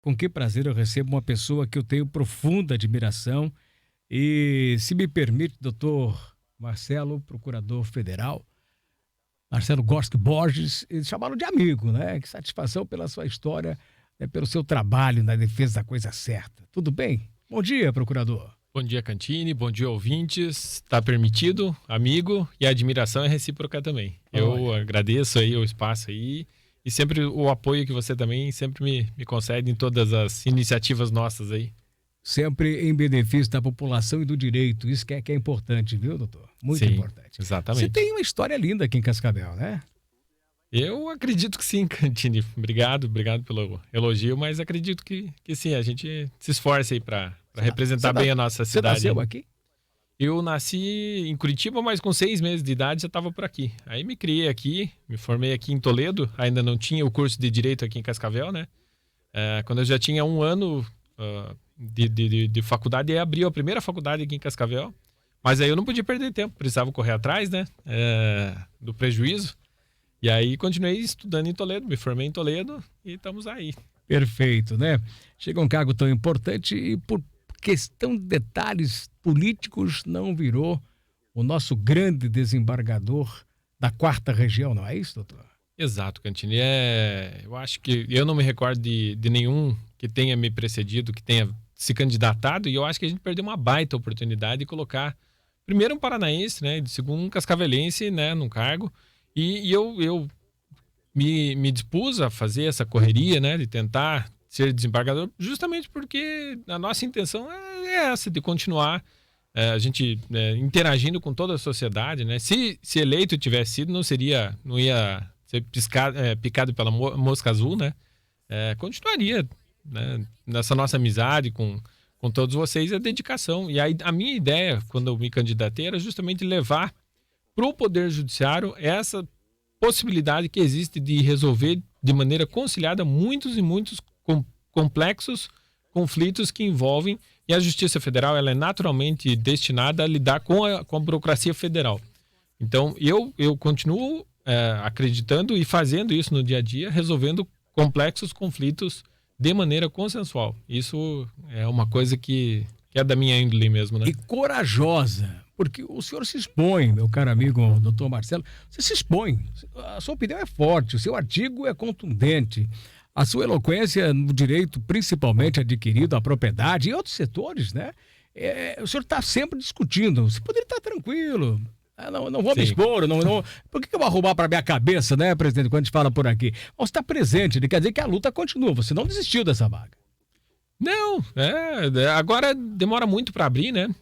Com que prazer eu recebo uma pessoa que eu tenho profunda admiração e, se me permite, doutor Marcelo, procurador federal, Marcelo Gorski Borges, e chamá-lo de amigo, né? Que satisfação pela sua história, né? Pelo seu trabalho na defesa da coisa certa. Tudo bem? Bom dia, procurador. Bom dia, Cantini. Bom dia, ouvintes. Está permitido, amigo, e a admiração é recíproca também. Eu agradeço aí o espaço aí e sempre o apoio que você também sempre me concede em todas as iniciativas nossas aí. Sempre em benefício da população e do direito. Isso que é importante, viu, doutor? Muito Sim, importante. exatamente. Você tem uma história linda aqui em Cascavel, né? Eu acredito que sim, Cantini. Obrigado pelo elogio, mas acredito que sim, a gente se esforça aí para representar bem a nossa cidade. Você nasceu aqui? Eu nasci em Curitiba, mas com 6 meses de idade já estava por aqui. Aí me criei aqui, me formei aqui em Toledo, ainda não tinha o curso de Direito aqui em Cascavel, né? Quando eu já tinha 1 ano de faculdade, aí abriu a primeira faculdade aqui em Cascavel. Mas aí eu não podia perder tempo, precisava correr atrás, né? Do prejuízo. E aí continuei estudando em Toledo, me formei em Toledo e estamos aí. Perfeito, né? Chega um cargo tão importante e por questão de detalhes políticos não virou o nosso grande desembargador da 4ª região, não é isso, doutor? Exato, Cantini. Eu acho que eu não me recordo de nenhum que tenha me precedido, que tenha se candidatado, e eu acho que a gente perdeu uma baita oportunidade de colocar primeiro um paranaense, né, de segundo um cascavelense, né, num cargo, e eu me dispus a fazer essa correria, né, de tentar ser desembargador, justamente porque a nossa intenção é essa, de continuar a gente interagindo com toda a sociedade, né? Se eleito tivesse sido, não ia ser picado pela mosca azul, né? Continuaria, né, nessa nossa amizade com todos vocês, a dedicação. E aí, a minha ideia, quando eu me candidatei, era justamente levar para o Poder Judiciário essa possibilidade que existe de resolver de maneira conciliada muitos e muitos complexos conflitos que envolvem, e a Justiça Federal ela é naturalmente destinada a lidar com a burocracia federal. Então, eu continuo acreditando e fazendo isso no dia a dia, resolvendo complexos conflitos de maneira consensual. Isso é uma coisa que é da minha índole mesmo, né? E corajosa, porque o senhor se expõe, meu caro amigo doutor Marcelo, você se expõe, a sua opinião é forte, o seu artigo é contundente, a sua eloquência no direito, principalmente adquirido à propriedade e outros setores, né? O senhor está sempre discutindo, você poderia estar tranquilo, não vou me expor, por que eu vou arrumar para minha cabeça, né, presidente, quando a gente fala por aqui? Você está presente, quer dizer que a luta continua, você não desistiu dessa vaga. Não, agora demora muito para abrir, né?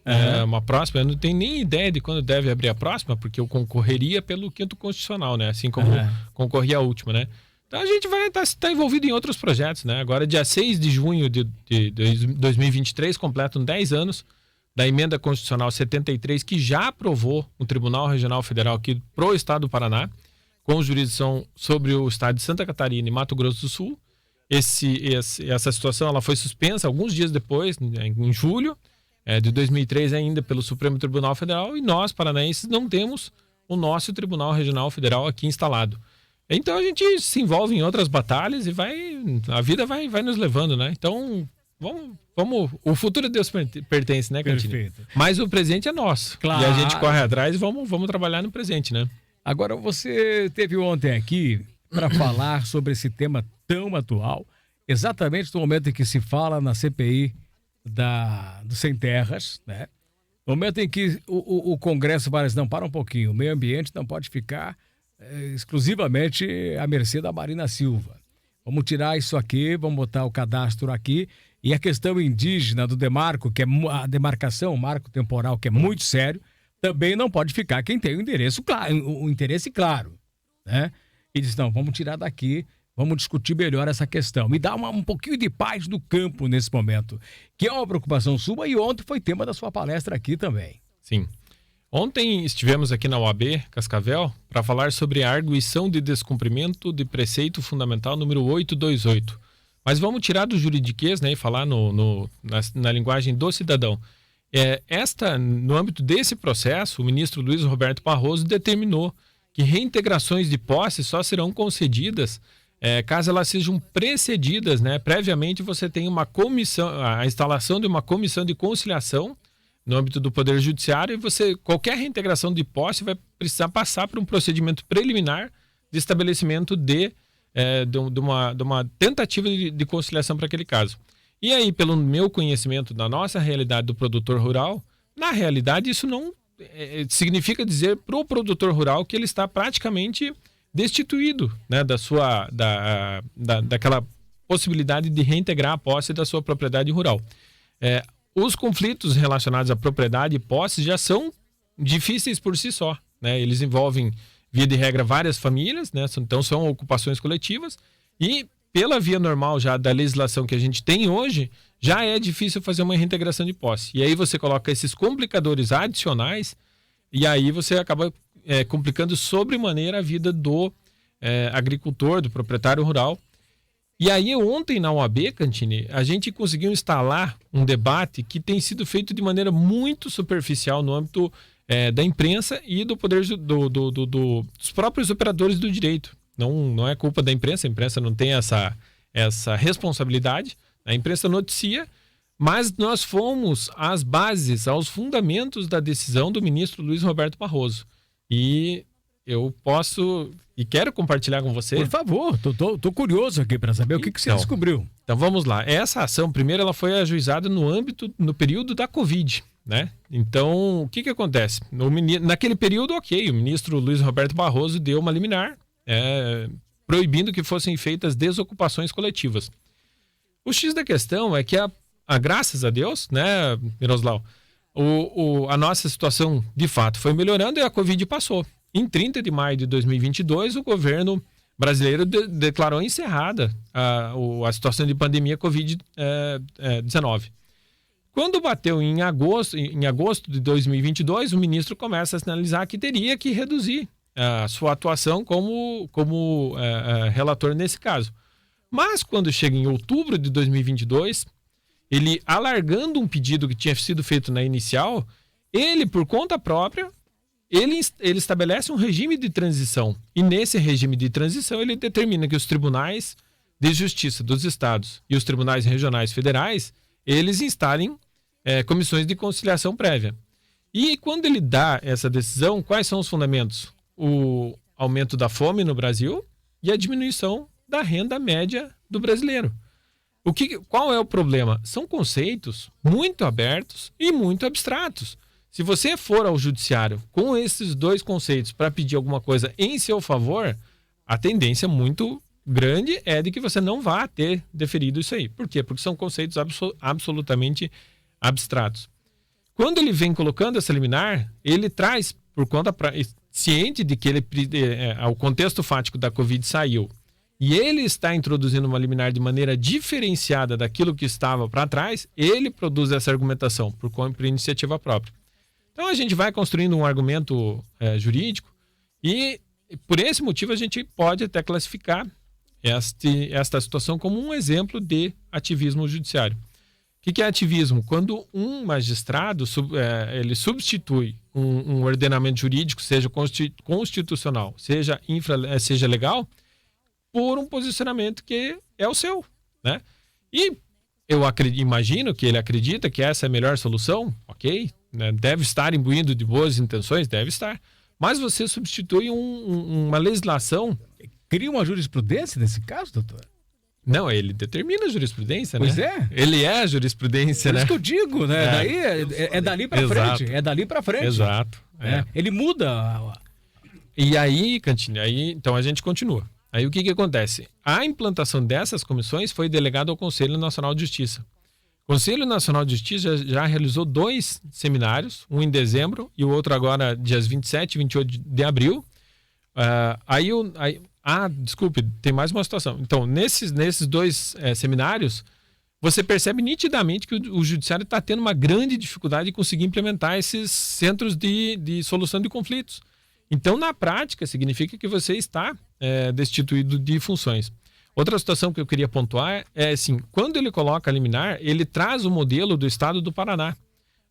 Uma próxima, eu não tenho nem ideia de quando deve abrir a próxima, porque eu concorreria pelo 5º constitucional, né? Assim como concorri à última, né? Então a gente vai estar envolvido em outros projetos, né? Agora, dia 6 de junho de 2023, completam 10 anos da emenda constitucional 73, que já aprovou o Tribunal Regional Federal aqui pro Estado do Paraná, com jurisdição sobre o Estado de Santa Catarina e Mato Grosso do Sul. Essa situação ela foi suspensa alguns dias depois, em julho de 2003 ainda, pelo Supremo Tribunal Federal, e nós, paranaenses, não temos o nosso Tribunal Regional Federal aqui instalado. Então a gente se envolve em outras batalhas e a vida vai nos levando, né? Então, vamos, o futuro a Deus pertence, né, Cantini? Perfeito. Mas o presente é nosso. Claro. E a gente corre atrás e vamos trabalhar no presente, né? Agora, você esteve ontem aqui para falar sobre esse tema tão atual, exatamente no momento em que se fala na CPI do Sem Terras, né? No momento em que o Congresso vai dizer, não, para um pouquinho, o meio ambiente não pode ficar exclusivamente à mercê da Marina Silva. Vamos tirar isso aqui, vamos botar o cadastro aqui, e a questão indígena do demarco, que é a demarcação, o marco temporal, que é muito sério, também não pode ficar quem tem o interesse claro, né? E diz, não, vamos tirar daqui, vamos discutir melhor essa questão. Me dá um pouquinho de paz no campo nesse momento, que é uma preocupação sua, e ontem foi tema da sua palestra aqui também. Sim. Ontem estivemos aqui na OAB Cascavel para falar sobre a arguição de descumprimento de preceito fundamental número 828. Mas vamos tirar do juridiquês, né, e falar na linguagem do cidadão. No âmbito desse processo, o ministro Luiz Roberto Barroso determinou que reintegrações de posse só serão concedidas caso elas sejam precedidas, né? Previamente você tem uma comissão, a instalação de uma comissão de conciliação no âmbito do Poder Judiciário, e qualquer reintegração de posse vai precisar passar por um procedimento preliminar de estabelecimento de uma tentativa de conciliação para aquele caso. E aí, pelo meu conhecimento da nossa realidade do produtor rural, na realidade isso não significa dizer para o produtor rural que ele está praticamente destituído, né, daquela possibilidade de reintegrar a posse da sua propriedade rural. Os conflitos relacionados à propriedade e posse já são difíceis por si só, né? Eles envolvem, via de regra, várias famílias, né? Então são ocupações coletivas, e pela via normal já da legislação que a gente tem hoje, já é difícil fazer uma reintegração de posse. E aí você coloca esses complicadores adicionais, e aí você acaba complicando sobremaneira a vida do agricultor, do proprietário rural. E aí ontem na OAB, Cantini, a gente conseguiu instalar um debate que tem sido feito de maneira muito superficial no âmbito da imprensa e do poder dos próprios operadores do direito. Não é culpa da imprensa, a imprensa não tem essa responsabilidade, a imprensa noticia, mas nós fomos às bases, aos fundamentos da decisão do ministro Luiz Roberto Barroso. E eu posso e quero compartilhar com você. Por favor, tô curioso aqui para saber o que você descobriu. Então vamos lá. Essa ação, primeiro, ela foi ajuizada no período da Covid, né? Então, o que acontece? Naquele período, o ministro Luiz Roberto Barroso deu uma liminar proibindo que fossem feitas desocupações coletivas. O X da questão é que, graças a Deus, né, Miroslav, a nossa situação de fato foi melhorando e a Covid passou. Em 30 de maio de 2022, o governo brasileiro declarou encerrada a situação de pandemia Covid-19. Quando bateu em agosto de 2022, o ministro começa a sinalizar que teria que reduzir a sua atuação como relator nesse caso. Mas quando chega em outubro de 2022, ele, alargando um pedido que tinha sido feito na inicial, ele, por conta própria, ele estabelece um regime de transição. E nesse regime de transição ele determina que os tribunais de justiça dos estados e os tribunais regionais federais, eles instalem comissões de conciliação prévia. E quando ele dá essa decisão, quais são os fundamentos? O aumento da fome no Brasil e a diminuição da renda média do brasileiro. Qual é o problema? São conceitos muito abertos e muito abstratos. Se você for ao judiciário com esses dois conceitos para pedir alguma coisa em seu favor, a tendência muito grande é de que você não vá ter deferido isso aí. Por quê? Porque são conceitos absolutamente abstratos. Quando ele vem colocando essa liminar, ele traz, por conta ciente de que o contexto fático da Covid saiu, e ele está introduzindo uma liminar de maneira diferenciada daquilo que estava para trás, ele produz essa argumentação por iniciativa própria. Então a gente vai construindo um argumento jurídico e por esse motivo a gente pode até classificar esta situação como um exemplo de ativismo judiciário. O que é ativismo? Quando um magistrado ele substitui um ordenamento jurídico, seja constitucional, seja legal, por um posicionamento que é o seu, né? E eu imagino que ele acredita que essa é a melhor solução, ok? Né? Deve estar imbuído de boas intenções, deve estar. Mas você substitui uma legislação. Cria uma jurisprudência nesse caso, doutor? Não, ele determina a jurisprudência, pois né? Pois é. Ele é a jurisprudência, né? Isso que eu digo, né? Daí é dali para frente. É dali para frente. Exato. Ele muda. E aí, Cantini, então a gente continua. Aí o que acontece? A implantação dessas comissões foi delegada ao Conselho Nacional de Justiça. O Conselho Nacional de Justiça já realizou 2 seminários, um em dezembro e o outro agora dias 27 e 28 de abril. Desculpe, tem mais uma situação. Então, nesses 2 seminários, você percebe nitidamente que o judiciário está tendo uma grande dificuldade de conseguir implementar esses centros de solução de conflitos. Então, na prática, significa que você está destituído de funções. Outra situação que eu queria pontuar é assim, quando ele coloca a liminar, ele traz o modelo do estado do Paraná.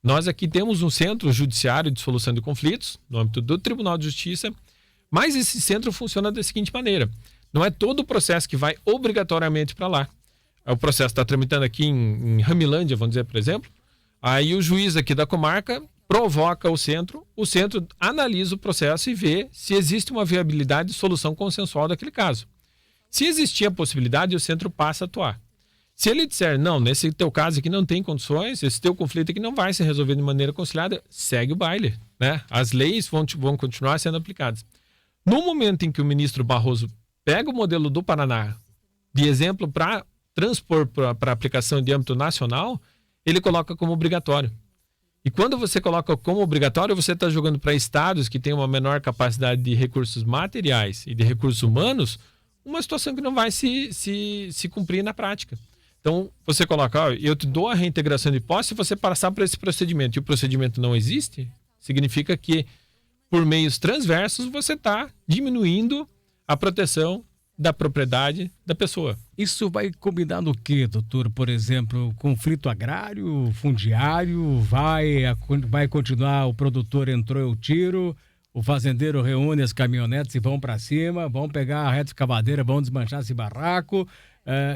Nós aqui temos um centro judiciário de solução de conflitos, no âmbito do Tribunal de Justiça, mas esse centro funciona da seguinte maneira. não é todo o processo que vai obrigatoriamente para lá. O processo está tramitando aqui em Ramilândia, vamos dizer, por exemplo. Aí o juiz aqui da comarca provoca o centro analisa o processo e vê se existe uma viabilidade de solução consensual daquele caso. Se existir a possibilidade, o centro passa a atuar. Se ele disser, não, nesse teu caso aqui não tem condições, esse teu conflito aqui não vai ser resolvido de maneira conciliada, segue o baile, né? As leis vão continuar sendo aplicadas. No momento em que o ministro Barroso pega o modelo do Paraná de exemplo para transpor para aplicação de âmbito nacional, ele coloca como obrigatório. E quando você coloca como obrigatório, você está jogando para estados que têm uma menor capacidade de recursos materiais e de recursos humanos, uma situação que não vai se cumprir na prática. Então, você coloca, ó, eu te dou a reintegração de posse se você passar por esse procedimento e o procedimento não existe, significa que, por meios transversos, você está diminuindo a proteção da propriedade da pessoa. Isso vai combinar no quê, doutor? Por exemplo, conflito agrário, fundiário, vai continuar, o produtor entrou eu tiro, o fazendeiro reúne as caminhonetes e vão para cima, vão pegar a reta escavadeira, vão desmanchar esse barraco.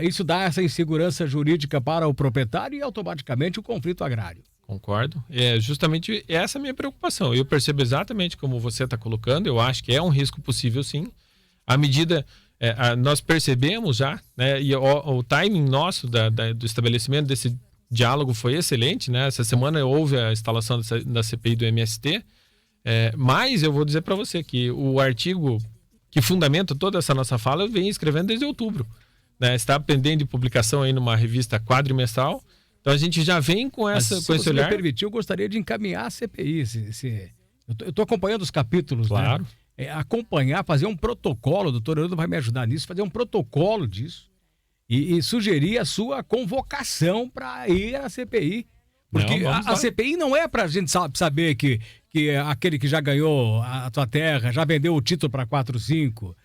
Isso dá essa insegurança jurídica para o proprietário e automaticamente o conflito agrário. Concordo. É justamente essa a minha preocupação. Eu percebo exatamente como você está colocando, eu acho que é um risco possível sim. À medida... nós percebemos já, né, e o timing nosso do estabelecimento desse diálogo foi excelente, né? Essa semana houve a instalação da CPI do MST, mas eu vou dizer para você que o artigo que fundamenta toda essa nossa fala eu venho escrevendo desde outubro, né? Está pendente de publicação aí numa revista quadrimestral, então a gente já vem com esse olhar. Se me permitir, eu gostaria de encaminhar a CPI. Eu estou acompanhando os capítulos, claro. Né? Acompanhar, fazer um protocolo, o doutor Haroldo vai me ajudar nisso, fazer um protocolo disso e sugerir a sua convocação para ir à CPI. Porque a CPI não é para a gente saber que aquele que já ganhou a tua terra, já vendeu o título para 4, 5.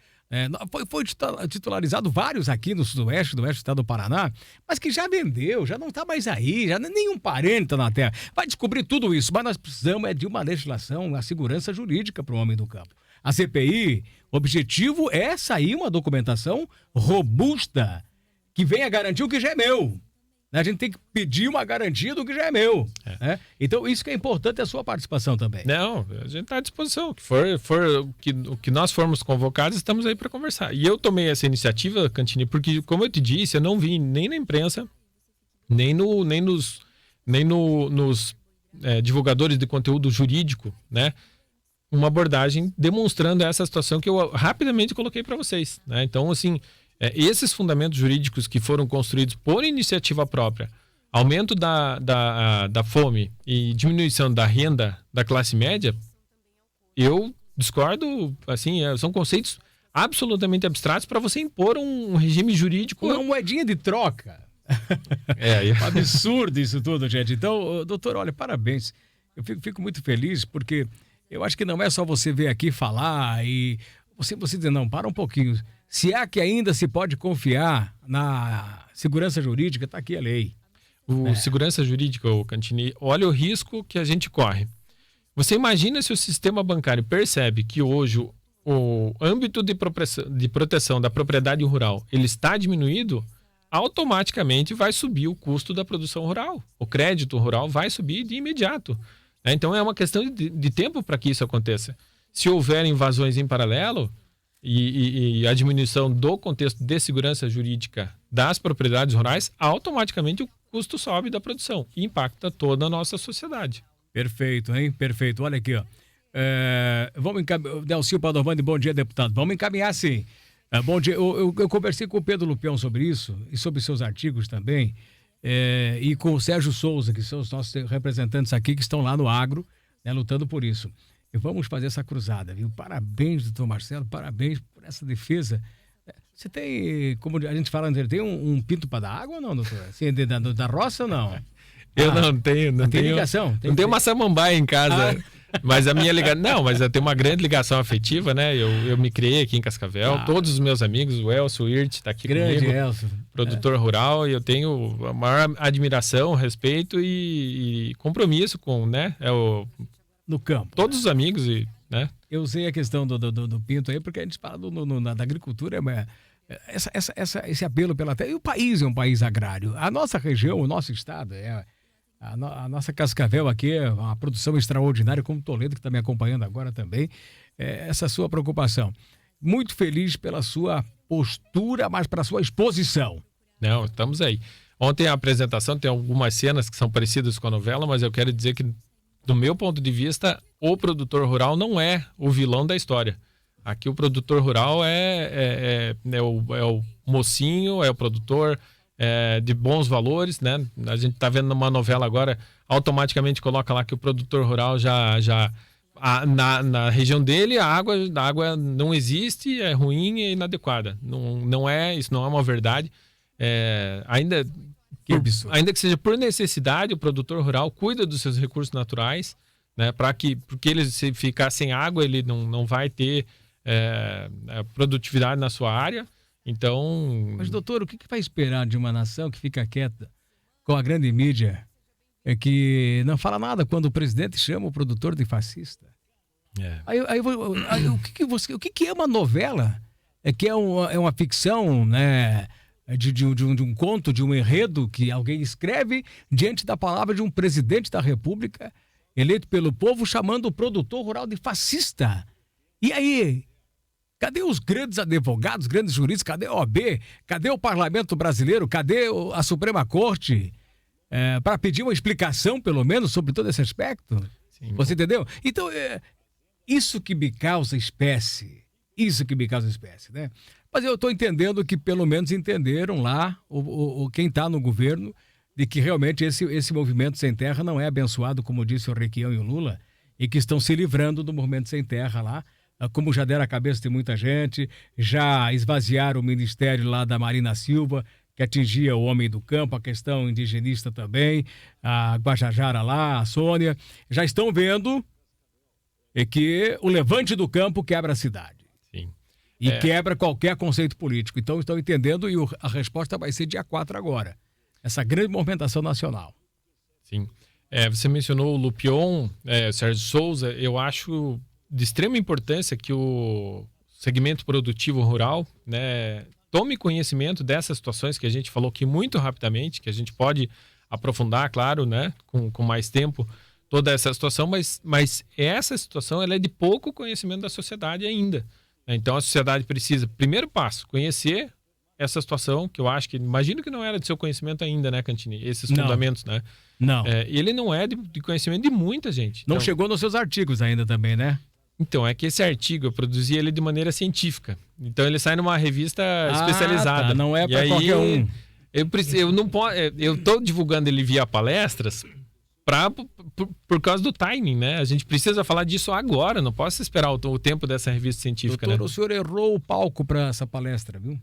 Foi titularizado vários aqui no sudoeste, do oeste do estado do Paraná, mas que já vendeu, já não está mais aí, já nenhum parente está na terra. Vai descobrir tudo isso, mas nós precisamos de uma legislação, uma segurança jurídica para o homem do campo. A CPI, o objetivo é sair uma documentação robusta, que venha garantir o que já é meu. A gente tem que pedir uma garantia do que já é meu. Né? Então, isso que é importante, a sua participação também. Não, a gente está à disposição. O que nós formos convocados, estamos aí para conversar. E eu tomei essa iniciativa, Cantini, porque, como eu te disse, eu não vi nem na imprensa, nem nos divulgadores de conteúdo jurídico, né? Uma abordagem demonstrando essa situação que eu rapidamente coloquei para vocês. Né? Então, assim, esses fundamentos jurídicos que foram construídos por iniciativa própria, aumento da fome e diminuição da renda da classe média, eu discordo, assim, são conceitos absolutamente abstratos para você impor um regime jurídico. Uma moedinha de troca. Absurdo isso tudo, gente. Então, doutor, olha, parabéns. Eu fico muito feliz porque eu acho que não é só você vir aqui falar e você dizer, não, para um pouquinho. Se é que ainda se pode confiar na segurança jurídica, está aqui a lei. Segurança jurídica, Cantini, olha o risco que a gente corre. Você imagina se o sistema bancário percebe que hoje o âmbito de proteção da propriedade rural ele está diminuído, automaticamente vai subir o custo da produção rural. O crédito rural vai subir de imediato. Então é uma questão de tempo para que isso aconteça. Se houver invasões em paralelo e a diminuição do contexto de segurança jurídica das propriedades rurais, automaticamente o custo sobe da produção e impacta toda a nossa sociedade. Perfeito, hein? Perfeito. Olha aqui, ó. Vamos encaminhar. Delcio Padovani, bom dia, deputado. Vamos encaminhar, sim. Bom dia. Eu conversei com o Pedro Lupião sobre isso e sobre seus artigos também. E com o Sérgio Souza, que são os nossos representantes aqui que estão lá no agro, né, lutando por isso. E vamos fazer essa cruzada, viu? Parabéns, doutor Marcelo, parabéns por essa defesa. Você tem, como a gente fala, tem um pinto para dar água ou não, doutor? Assim, da roça ou não? Eu não tenho. Não tenho ligação? Não tenho uma samambaia em casa. Mas a minha ligação... Não, mas eu tenho uma grande ligação afetiva, né? Eu me criei aqui em Cascavel. Todos os meus amigos, o Elcio, o Irt, tá aqui grande comigo. Elcio. Produtor rural. E eu tenho a maior admiração, respeito e compromisso com, né? No campo. Todos os amigos e né? Eu usei a questão do pinto aí, porque a gente fala da agricultura, mas esse apelo pela terra. E o país é um país agrário. A nossa região, o nosso estado, a nossa Cascavel aqui é uma produção extraordinária, como Toledo, que está me acompanhando agora também. Essa sua preocupação. Muito feliz pela sua postura, mas pela sua exposição. Não, estamos aí. Ontem a apresentação tem algumas cenas que são parecidas com a novela, mas eu quero dizer que, do meu ponto de vista, o produtor rural não é o vilão da história. Aqui o produtor rural é o mocinho, é o produtor de bons valores, né? A gente está vendo numa novela agora, automaticamente coloca lá que o produtor rural na região dele a água não existe, é ruim e inadequada. Isso não é uma verdade. Ainda que seja por necessidade, o produtor rural cuida dos seus recursos naturais, né? Porque ele, se ficar sem água, ele não vai ter produtividade na sua área. Então... Mas, doutor, o que vai esperar de uma nação que fica quieta com a grande mídia, que não fala nada quando o presidente chama o produtor de fascista? O que é uma novela? É uma ficção, né, de um conto, de um enredo que alguém escreve diante da palavra de um presidente da República eleito pelo povo, chamando o produtor rural de fascista. E aí? Cadê os grandes advogados, grandes juristas? Cadê a OAB? Cadê o Parlamento Brasileiro? Cadê a Suprema Corte? Para pedir uma explicação, pelo menos, sobre todo esse aspecto? Sim. Você entendeu? Então, isso que me causa espécie. Né? Mas eu estou entendendo que pelo menos entenderam lá quem está no governo de que realmente esse movimento sem terra não é abençoado, como disse o Requião e o Lula, e que estão se livrando do movimento sem terra lá, como já deram a cabeça de muita gente, já esvaziaram o ministério lá da Marina Silva, que atingia o homem do campo, a questão indigenista também, a Guajajara lá, a Sônia, já estão vendo que o levante do campo quebra a cidade. Sim. E quebra qualquer conceito político. Então estão entendendo e a resposta vai ser dia 4 agora. Essa grande movimentação nacional. Sim. Você mencionou o Lupion, Sérgio Souza. Eu acho de extrema importância que o segmento produtivo rural, né, tome conhecimento dessas situações que a gente falou aqui muito rapidamente, que a gente pode aprofundar, claro, né, com mais tempo, toda essa situação, mas essa situação ela é de pouco conhecimento da sociedade ainda. Então a sociedade precisa, primeiro passo, conhecer essa situação, que eu acho que, imagino que não era de seu conhecimento ainda, né, Cantini? Esses fundamentos, né? Não. Ele não é de conhecimento de muita gente. Não chegou nos seus artigos ainda também, né? Então, é que esse artigo eu produzi ele de maneira científica. Então ele sai numa revista especializada. Tá. Não é para qualquer um. Eu estou divulgando ele via palestras por causa do timing, né? A gente precisa falar disso agora, não posso esperar o tempo dessa revista científica. Doutor, né? O senhor errou o palco para essa palestra, viu?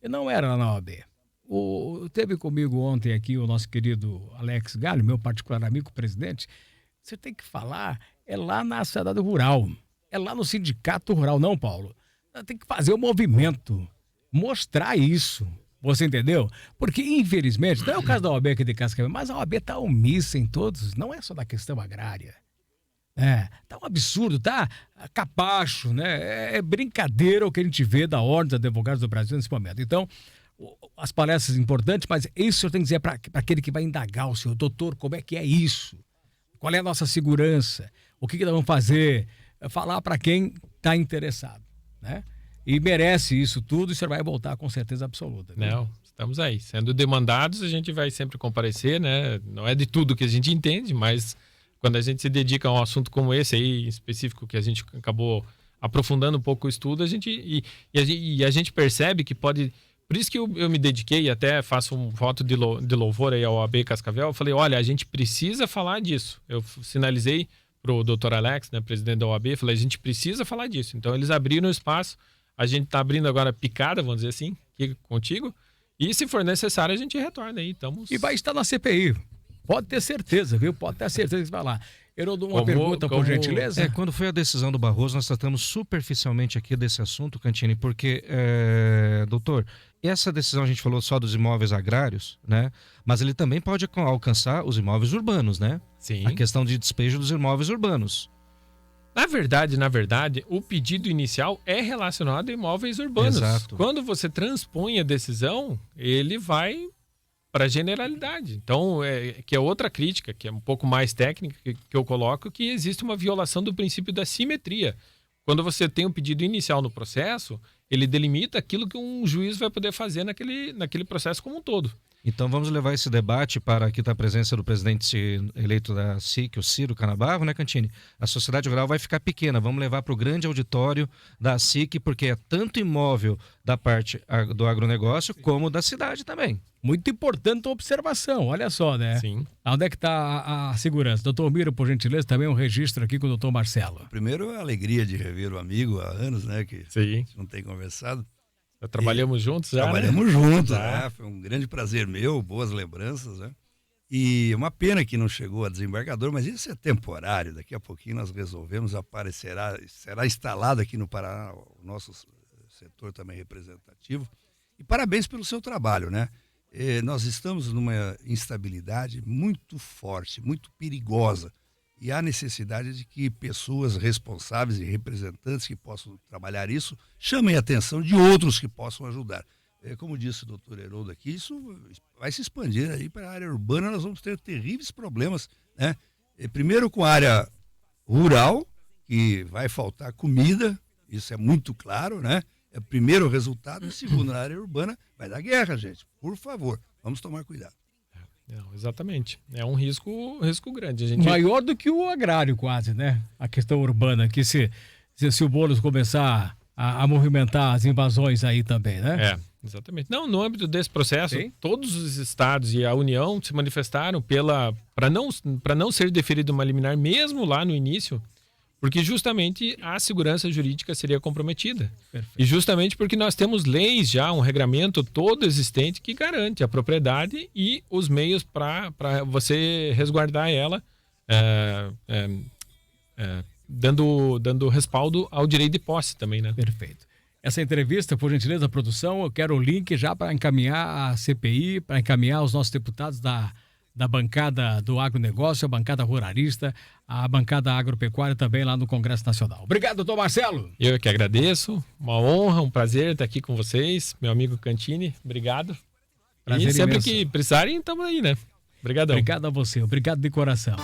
E não era lá na OAB. Teve comigo ontem aqui o nosso querido Alex Galho, meu particular amigo, presidente. Você tem que falar, é lá na cidade rural, é lá no sindicato rural, não, Paulo? Tem que fazer o movimento, mostrar isso. Você entendeu? Porque, infelizmente, não é o caso da OAB aqui de Cascavel, mas a OAB está omissa em todos, não é só da questão agrária. Tá um absurdo, tá capacho, né? É brincadeira o que a gente vê da Ordem dos Advogados do Brasil nesse momento. Então, as palestras importantes, mas isso eu tenho que dizer para aquele que vai indagar o senhor, doutor, como é que é isso? Qual é a nossa segurança? O que nós vamos fazer? Falar para quem está interessado, né? E merece isso tudo e o senhor vai voltar com certeza absoluta. Viu? Não, estamos aí. Sendo demandados, a gente vai sempre comparecer, né? Não é de tudo que a gente entende, mas quando a gente se dedica a um assunto como esse aí, em específico, que a gente acabou aprofundando um pouco o estudo, a gente percebe que pode... Por isso que eu me dediquei e até faço um voto de louvor aí ao OAB Cascavel. Eu falei, olha, a gente precisa falar disso. Eu sinalizei para o Dr. Alex, né, presidente da OAB, falei, a gente precisa falar disso. Então, eles abriram o espaço. A gente está abrindo agora picada, vamos dizer assim, aqui contigo. E se for necessário, a gente retorna aí. E vai estar na CPI. Pode ter certeza, viu? Pode ter certeza que vai lá. Herodo, uma pergunta, por gentileza? Quando foi a decisão do Barroso, nós tratamos superficialmente aqui desse assunto, Cantini, porque, doutor, essa decisão a gente falou só dos imóveis agrários, né? Mas ele também pode alcançar os imóveis urbanos, né? Sim. A questão de despejo dos imóveis urbanos. Na verdade, o pedido inicial é relacionado a imóveis urbanos. Exato. Quando você transpõe a decisão, ele vai para a generalidade. Então, que é outra crítica, que é um pouco mais técnica, que eu coloco, que existe uma violação do princípio da simetria. Quando você tem um pedido inicial no processo, ele delimita aquilo que um juiz vai poder fazer naquele processo como um todo. Então vamos levar esse debate para aqui a presença do presidente eleito da SIC, o Ciro Canabarro, né, Cantini? A sociedade rural vai ficar pequena, vamos levar para o grande auditório da SIC, porque é tanto imóvel da parte do agronegócio como da cidade também. Muito importante a observação, olha só, né? Sim. Onde é que está a segurança? Doutor Miro, por gentileza, também um registro aqui com o doutor Marcelo. Primeiro, a alegria de rever o amigo há anos, né, que Sim. a gente não tem conversado. Já trabalhamos juntos já, Trabalhamos né? juntos, Já. né? Foi um grande prazer meu, boas lembranças, né? E uma pena que não chegou a desembargador, mas isso é temporário. Daqui a pouquinho nós resolvemos, será instalado aqui no Paraná o nosso setor também representativo. E parabéns pelo seu trabalho, né? Nós estamos numa instabilidade muito forte, muito perigosa. E há necessidade de que pessoas responsáveis e representantes que possam trabalhar isso chamem a atenção de outros que possam ajudar. Como disse o doutor Heroldo aqui, isso vai se expandir aí para a área urbana, nós vamos ter terríveis problemas, né? Primeiro com a área rural, que vai faltar comida, isso é muito claro, né? É o primeiro resultado, e segundo, na área urbana vai dar guerra, gente. Por favor, vamos tomar cuidado. Não, exatamente. É um risco grande. A gente... Maior do que o agrário quase, né? A questão urbana, que se o Boulos começar a movimentar as invasões aí também, né? Exatamente. Não, no âmbito desse processo, Sim. todos os estados e a União se manifestaram para não ser deferida uma liminar mesmo lá no início, porque justamente a segurança jurídica seria comprometida. Perfeito. E justamente porque nós temos leis já, um regramento todo existente que garante a propriedade e os meios para você resguardar ela, dando respaldo ao direito de posse também, né? Perfeito. Essa entrevista, por gentileza, produção, eu quero o link já para encaminhar a CPI, para encaminhar os nossos deputados da bancada do agronegócio, a bancada ruralista, a bancada agropecuária também lá no Congresso Nacional. Obrigado, doutor Marcelo. Eu que agradeço, uma honra, um prazer estar aqui com vocês, meu amigo Cantini, obrigado. Prazer e sempre imenso. que precisarem, estamos aí, né? Obrigadão. Obrigado a você, obrigado de coração.